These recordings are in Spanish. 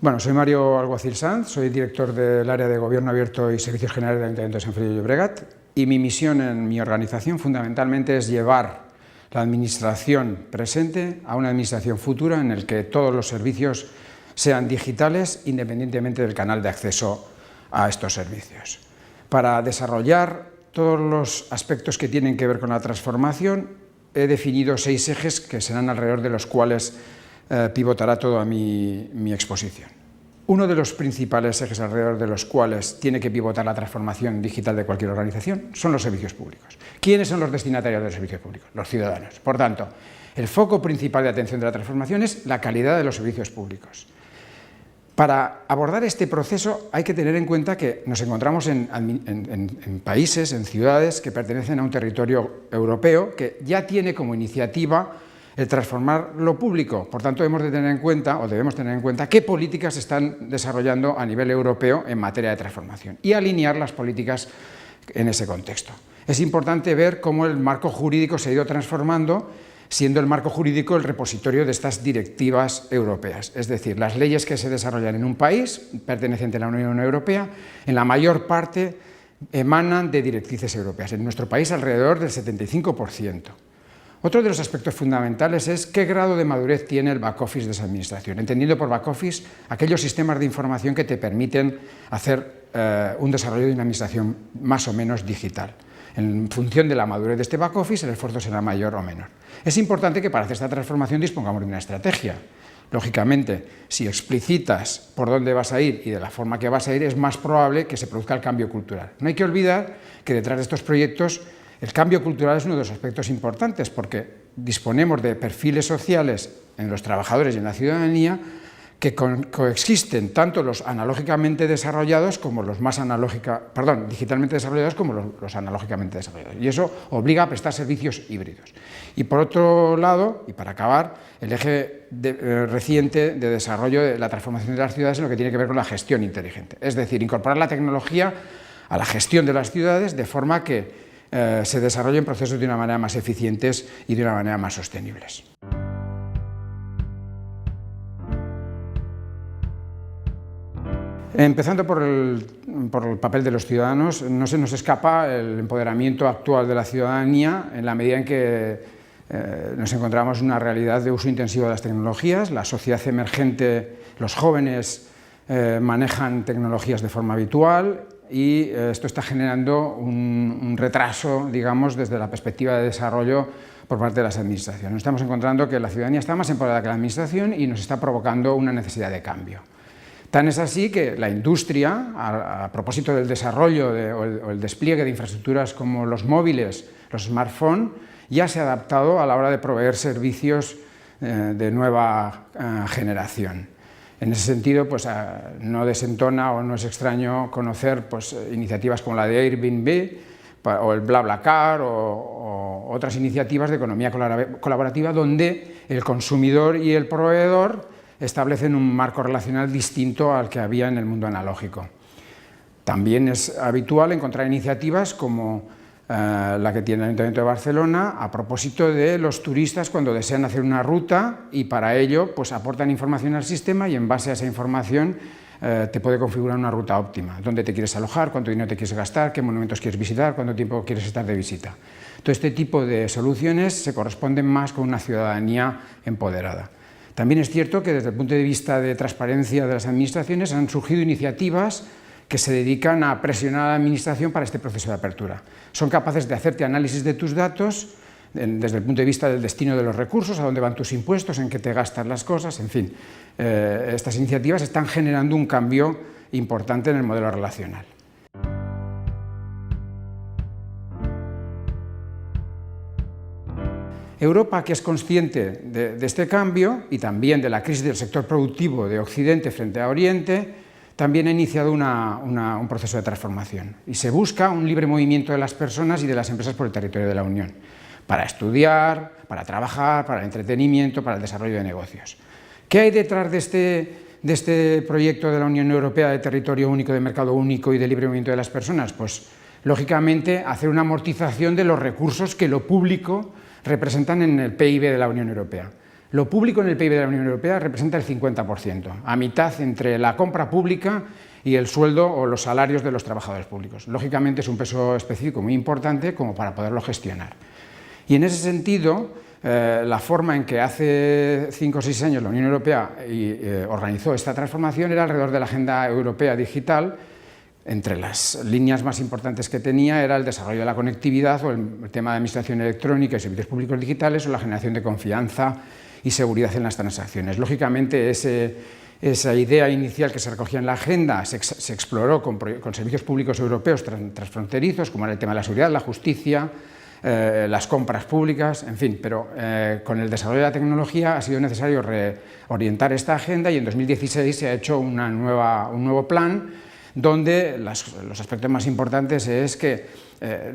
Bueno, soy Mario Alguacil Sanz, soy director del área de Gobierno Abierto y Servicios Generales del Ayuntamiento de Sant Feliu de Llobregat, y mi misión en mi organización fundamentalmente es llevar la administración presente a una administración futura en la que todos los servicios sean digitales independientemente del canal de acceso a estos servicios. Para desarrollar todos los aspectos que tienen que ver con la transformación, he definido 6 ejes que serán alrededor de los cuales pivotará toda mi exposición. Uno de los principales ejes alrededor de los cuales tiene que pivotar la transformación digital de cualquier organización son los servicios públicos. ¿Quiénes son los destinatarios de los servicios públicos? Los ciudadanos. Por tanto, el foco principal de atención de la transformación es la calidad de los servicios públicos. Para abordar este proceso hay que tener en cuenta que nos encontramos en países, en ciudades que pertenecen a un territorio europeo que ya tiene como iniciativa el transformar lo público. Por tanto, debemos tener en cuenta qué políticas se están desarrollando a nivel europeo en materia de transformación y alinear las políticas en ese contexto. Es importante ver cómo el marco jurídico se ha ido transformando, siendo el marco jurídico el repositorio de estas directivas europeas. Es decir, las leyes que se desarrollan en un país perteneciente a la Unión Europea, en la mayor parte emanan de directrices europeas. En nuestro país, alrededor del 75%. Otro de los aspectos fundamentales es qué grado de madurez tiene el back office de esa administración, entendiendo por back office aquellos sistemas de información que te permiten hacer un desarrollo de una administración más o menos digital. En función de la madurez de este back office, el esfuerzo será mayor o menor. Es importante que para hacer esta transformación dispongamos de una estrategia. Lógicamente, si explicitas por dónde vas a ir y de la forma que vas a ir, es más probable que se produzca el cambio cultural. No hay que olvidar que detrás de estos proyectos el cambio cultural es uno de los aspectos importantes porque disponemos de perfiles sociales en los trabajadores y en la ciudadanía que coexisten tanto los analógicamente desarrollados como los digitalmente desarrollados como los analógicamente desarrollados. Y eso obliga a prestar servicios híbridos. Y por otro lado, y para acabar, el eje reciente de desarrollo de la transformación de las ciudades es lo que tiene que ver con la gestión inteligente. Es decir, incorporar la tecnología a la gestión de las ciudades de forma que se desarrollen procesos de una manera más eficientes y de una manera más sostenibles. Empezando por el papel de los ciudadanos, no se nos escapa el empoderamiento actual de la ciudadanía en la medida en que nos encontramos en una realidad de uso intensivo de las tecnologías. La sociedad emergente, los jóvenes manejan tecnologías de forma habitual y esto está generando un retraso, digamos, desde la perspectiva de desarrollo por parte de las administraciones. Nos estamos encontrando que la ciudadanía está más empoderada que la administración y nos está provocando una necesidad de cambio. Tan es así que la industria, a propósito del desarrollo o el despliegue de infraestructuras como los móviles, los smartphones, ya se ha adaptado a la hora de proveer servicios de nueva generación. En ese sentido, pues, no desentona o no es extraño conocer iniciativas como la de Airbnb o el BlaBlaCar o otras iniciativas de economía colaborativa donde el consumidor y el proveedor establecen un marco relacional distinto al que había en el mundo analógico. También es habitual encontrar iniciativas como la que tiene el Ayuntamiento de Barcelona a propósito de los turistas cuando desean hacer una ruta y para ello pues aportan información al sistema y en base a esa información te puede configurar una ruta óptima, dónde te quieres alojar, cuánto dinero te quieres gastar, qué monumentos quieres visitar, cuánto tiempo quieres estar de visita. Todo este tipo de soluciones se corresponden más con una ciudadanía empoderada. También es cierto que desde el punto de vista de transparencia de las administraciones han surgido iniciativas que se dedican a presionar a la administración para este proceso de apertura. Son capaces de hacerte análisis de tus datos desde el punto de vista del destino de los recursos, a dónde van tus impuestos, en qué te gastas las cosas, en fin. Estas iniciativas están generando un cambio importante en el modelo relacional. Europa, que es consciente de este cambio y también de la crisis del sector productivo de Occidente frente a Oriente, también ha iniciado un proceso de transformación y se busca un libre movimiento de las personas y de las empresas por el territorio de la Unión, para estudiar, para trabajar, para el entretenimiento, para el desarrollo de negocios. ¿Qué hay detrás de este proyecto de la Unión Europea de territorio único, de mercado único y de libre movimiento de las personas? Pues, lógicamente, hacer una amortización de los recursos que lo público representan en el PIB de la Unión Europea. Lo público en el PIB de la Unión Europea representa el 50%, a mitad entre la compra pública y el sueldo o los salarios de los trabajadores públicos. Lógicamente es un peso específico muy importante como para poderlo gestionar. Y en ese sentido, la forma en que hace 5 o 6 años la Unión Europea organizó esta transformación era alrededor de la Agenda Europea Digital. Entre las líneas más importantes que tenía era el desarrollo de la conectividad o el tema de administración electrónica y servicios públicos digitales o la generación de confianza y seguridad en las transacciones. Lógicamente, esa idea inicial que se recogía en la agenda se exploró con servicios públicos europeos transfronterizos, como era el tema de la seguridad, la justicia, las compras públicas, en fin, pero con el desarrollo de la tecnología ha sido necesario reorientar esta agenda y en 2016 se ha hecho un nuevo plan donde los aspectos más importantes es que,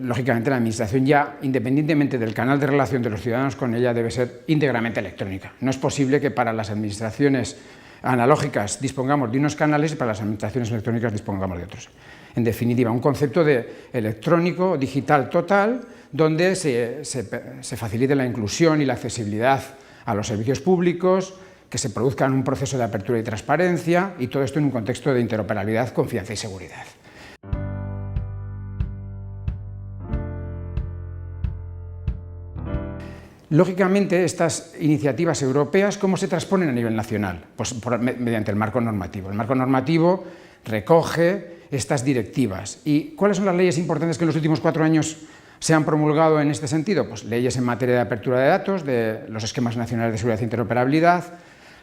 lógicamente, la administración ya, independientemente del canal de relación de los ciudadanos con ella, debe ser íntegramente electrónica. No es posible que para las administraciones analógicas dispongamos de unos canales y para las administraciones electrónicas dispongamos de otros. En definitiva, un concepto de electrónico, digital total, donde se facilite la inclusión y la accesibilidad a los servicios públicos, que se produzca un proceso de apertura y transparencia, y todo esto en un contexto de interoperabilidad, confianza y seguridad. Lógicamente, estas iniciativas europeas, ¿cómo se transponen a nivel nacional? Pues mediante el marco normativo. El marco normativo recoge estas directivas. ¿Y cuáles son las leyes importantes que en los últimos 4 años se han promulgado en este sentido? Pues leyes en materia de apertura de datos, de los esquemas nacionales de seguridad e interoperabilidad,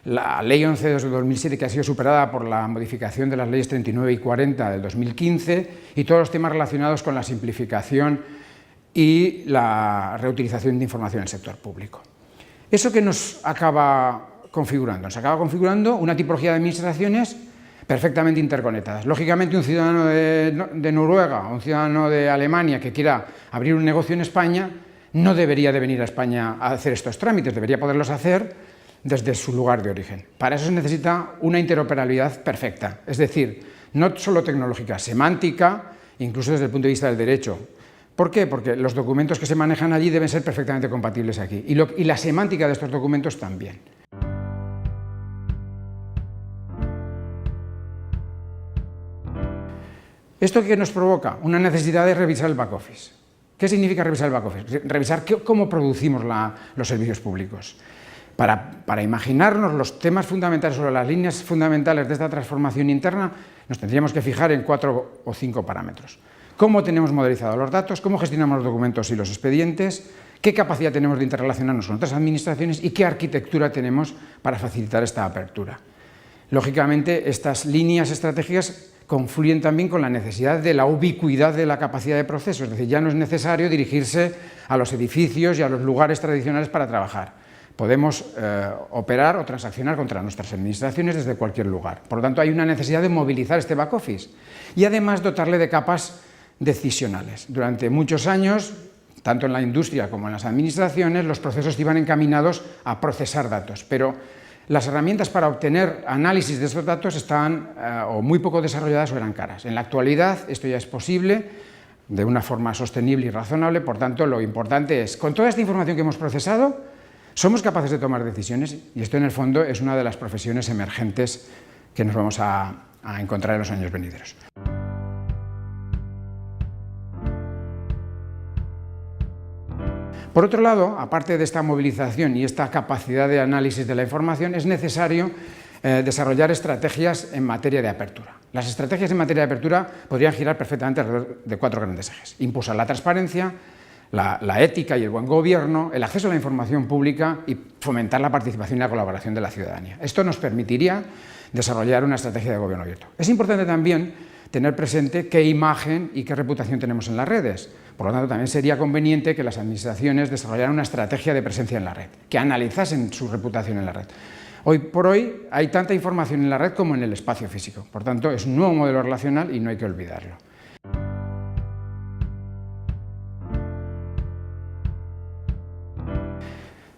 la Ley 11 de 2007, que ha sido superada por la modificación de las leyes 39 y 40 del 2015, y todos los temas relacionados con la simplificación y la reutilización de información en el sector público. ¿Eso qué nos acaba configurando? Nos acaba configurando una tipología de administraciones perfectamente interconectadas. Lógicamente, un ciudadano de Noruega o un ciudadano de Alemania que quiera abrir un negocio en España no debería de venir a España a hacer estos trámites, debería poderlos hacer desde su lugar de origen. Para eso se necesita una interoperabilidad perfecta, es decir, no solo tecnológica, semántica, incluso desde el punto de vista del derecho. ¿Por qué? Porque los documentos que se manejan allí deben ser perfectamente compatibles aquí, y la semántica de estos documentos también. ¿Esto qué nos provoca? Una necesidad de revisar el back office. ¿Qué significa revisar el back office? Revisar cómo producimos los servicios públicos. Para imaginarnos los temas fundamentales o las líneas fundamentales de esta transformación interna, nos tendríamos que fijar en 4 o 5 parámetros. ¿Cómo tenemos modelizados los datos? ¿Cómo gestionamos los documentos y los expedientes? ¿Qué capacidad tenemos de interrelacionarnos con otras administraciones? ¿Y qué arquitectura tenemos para facilitar esta apertura? Lógicamente, estas líneas estratégicas confluyen también con la necesidad de la ubicuidad de la capacidad de proceso, es decir, ya no es necesario dirigirse a los edificios y a los lugares tradicionales para trabajar. Podemos operar o transaccionar contra nuestras administraciones desde cualquier lugar. Por lo tanto, hay una necesidad de movilizar este back office y además dotarle de capas decisionales. Durante muchos años, tanto en la industria como en las administraciones, los procesos iban encaminados a procesar datos, pero las herramientas para obtener análisis de estos datos estaban o muy poco desarrolladas o eran caras. En la actualidad esto ya es posible de una forma sostenible y razonable, por tanto lo importante es, con toda esta información que hemos procesado, somos capaces de tomar decisiones, y esto en el fondo es una de las profesiones emergentes que nos vamos a encontrar en los años venideros. Por otro lado, aparte de esta movilización y esta capacidad de análisis de la información, es necesario desarrollar estrategias en materia de apertura. Las estrategias en materia de apertura podrían girar perfectamente alrededor de 4 grandes ejes: impulsar la transparencia, la ética y el buen gobierno, el acceso a la información pública y fomentar la participación y la colaboración de la ciudadanía. Esto nos permitiría desarrollar una estrategia de gobierno abierto. Es importante también tener presente qué imagen y qué reputación tenemos en las redes. Por lo tanto, también sería conveniente que las administraciones desarrollaran una estrategia de presencia en la red, que analizasen su reputación en la red. Hoy por hoy hay tanta información en la red como en el espacio físico. Por tanto, es un nuevo modelo relacional y no hay que olvidarlo.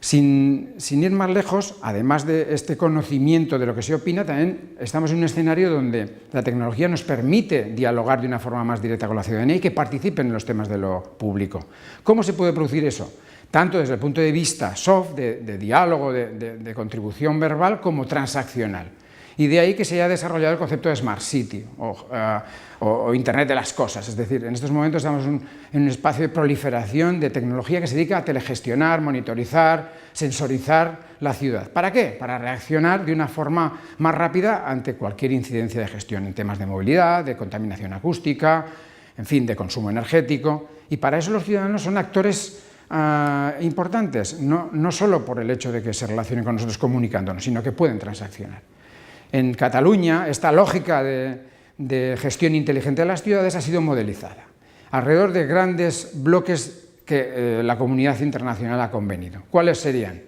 Sin ir más lejos, además de este conocimiento de lo que se opina, también estamos en un escenario donde la tecnología nos permite dialogar de una forma más directa con la ciudadanía y que participen en los temas de lo público. ¿Cómo se puede producir eso? Tanto desde el punto de vista soft, de diálogo, de contribución verbal, como transaccional. Y de ahí que se haya desarrollado el concepto de Smart City o Internet de las cosas. Es decir, en estos momentos estamos en un espacio de proliferación de tecnología que se dedica a telegestionar, monitorizar, sensorizar la ciudad. ¿Para qué? Para reaccionar de una forma más rápida ante cualquier incidencia de gestión en temas de movilidad, de contaminación acústica, en fin, de consumo energético. Y para eso los ciudadanos son actores importantes, no solo por el hecho de que se relacionen con nosotros comunicándonos, sino que pueden transaccionar. En Cataluña, esta lógica de gestión inteligente de las ciudades ha sido modelizada alrededor de grandes bloques que la comunidad internacional ha convenido. ¿Cuáles serían?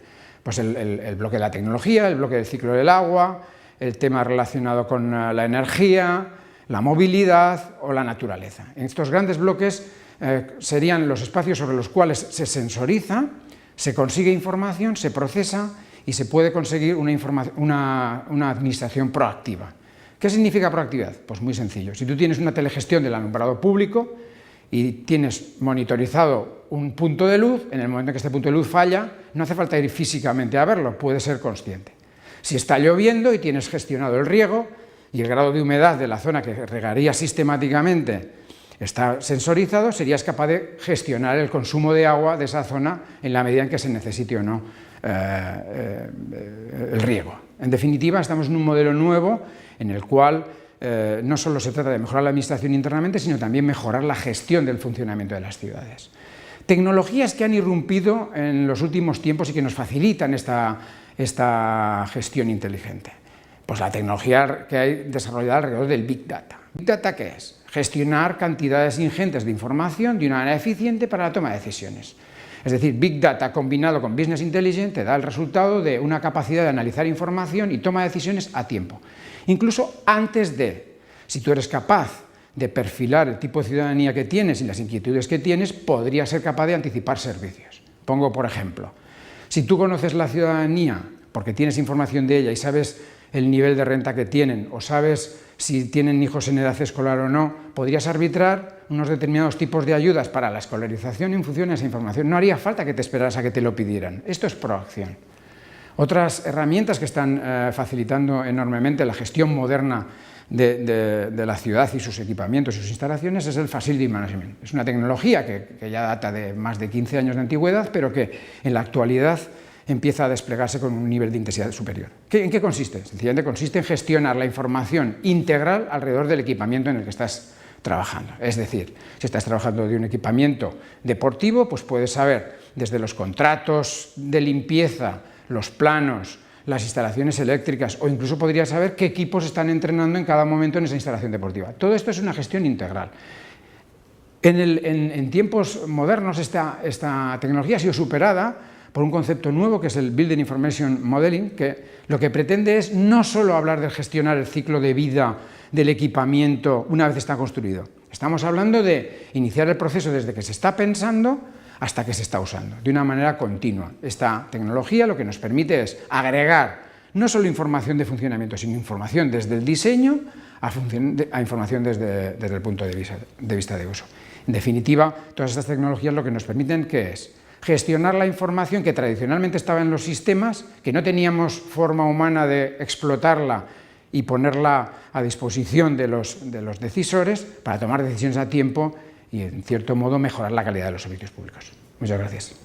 Pues el bloque de la tecnología, el bloque del ciclo del agua, el tema relacionado con la energía, la movilidad o la naturaleza. En estos grandes bloques serían los espacios sobre los cuales se sensoriza, se consigue información, se procesa y se puede conseguir una administración proactiva. ¿Qué significa proactividad? Pues muy sencillo. Si tú tienes una telegestión del alumbrado público y tienes monitorizado un punto de luz, en el momento en que este punto de luz falla, no hace falta ir físicamente a verlo, puedes ser consciente. Si está lloviendo y tienes gestionado el riego y el grado de humedad de la zona que regaría sistemáticamente está sensorizado, serías capaz de gestionar el consumo de agua de esa zona en la medida en que se necesite o no el riego. En definitiva, estamos en un modelo nuevo en el cual no solo se trata de mejorar la administración internamente, sino también mejorar la gestión del funcionamiento de las ciudades. Tecnologías que han irrumpido en los últimos tiempos y que nos facilitan esta gestión inteligente. Pues la tecnología que hay desarrollada alrededor del Big Data. ¿Big Data qué es? Gestionar cantidades ingentes de información de una manera eficiente para la toma de decisiones. Es decir, Big Data combinado con Business Intelligence te da el resultado de una capacidad de analizar información y toma de decisiones a tiempo. Incluso antes de, si tú eres capaz de perfilar el tipo de ciudadanía que tienes y las inquietudes que tienes, podrías ser capaz de anticipar servicios. Pongo por ejemplo, si tú conoces la ciudadanía porque tienes información de ella y sabes el nivel de renta que tienen o sabes si tienen hijos en edad escolar o no, podrías arbitrar unos determinados tipos de ayudas para la escolarización en función de esa información. No haría falta que te esperaras a que te lo pidieran. Esto es proacción. Otras herramientas que están facilitando enormemente la gestión moderna de la ciudad y sus equipamientos y sus instalaciones es el Facility Management. Es una tecnología que ya data de más de 15 años de antigüedad, pero que en la actualidad empieza a desplegarse con un nivel de intensidad superior. ¿En qué consiste? Sencillamente consiste en gestionar la información integral alrededor del equipamiento en el que estás trabajando. Es decir, si estás trabajando de un equipamiento deportivo, pues puedes saber desde los contratos de limpieza, los planos, las instalaciones eléctricas o incluso podrías saber qué equipos están entrenando en cada momento en esa instalación deportiva. Todo esto es una gestión integral. En tiempos modernos esta tecnología ha sido superada por un concepto nuevo que es el Building Information Modeling, que lo que pretende es no solo hablar de gestionar el ciclo de vida del equipamiento una vez está construido. Estamos hablando de iniciar el proceso desde que se está pensando hasta que se está usando, de una manera continua. Esta tecnología lo que nos permite es agregar no solo información de funcionamiento, sino información desde el diseño a información desde el punto de vista de uso. En definitiva, todas estas tecnologías lo que nos permiten, ¿qué es? Gestionar la información que tradicionalmente estaba en los sistemas, que no teníamos forma humana de explotarla y ponerla a disposición de los decisores para tomar decisiones a tiempo y, en cierto modo, mejorar la calidad de los servicios públicos. Muchas gracias.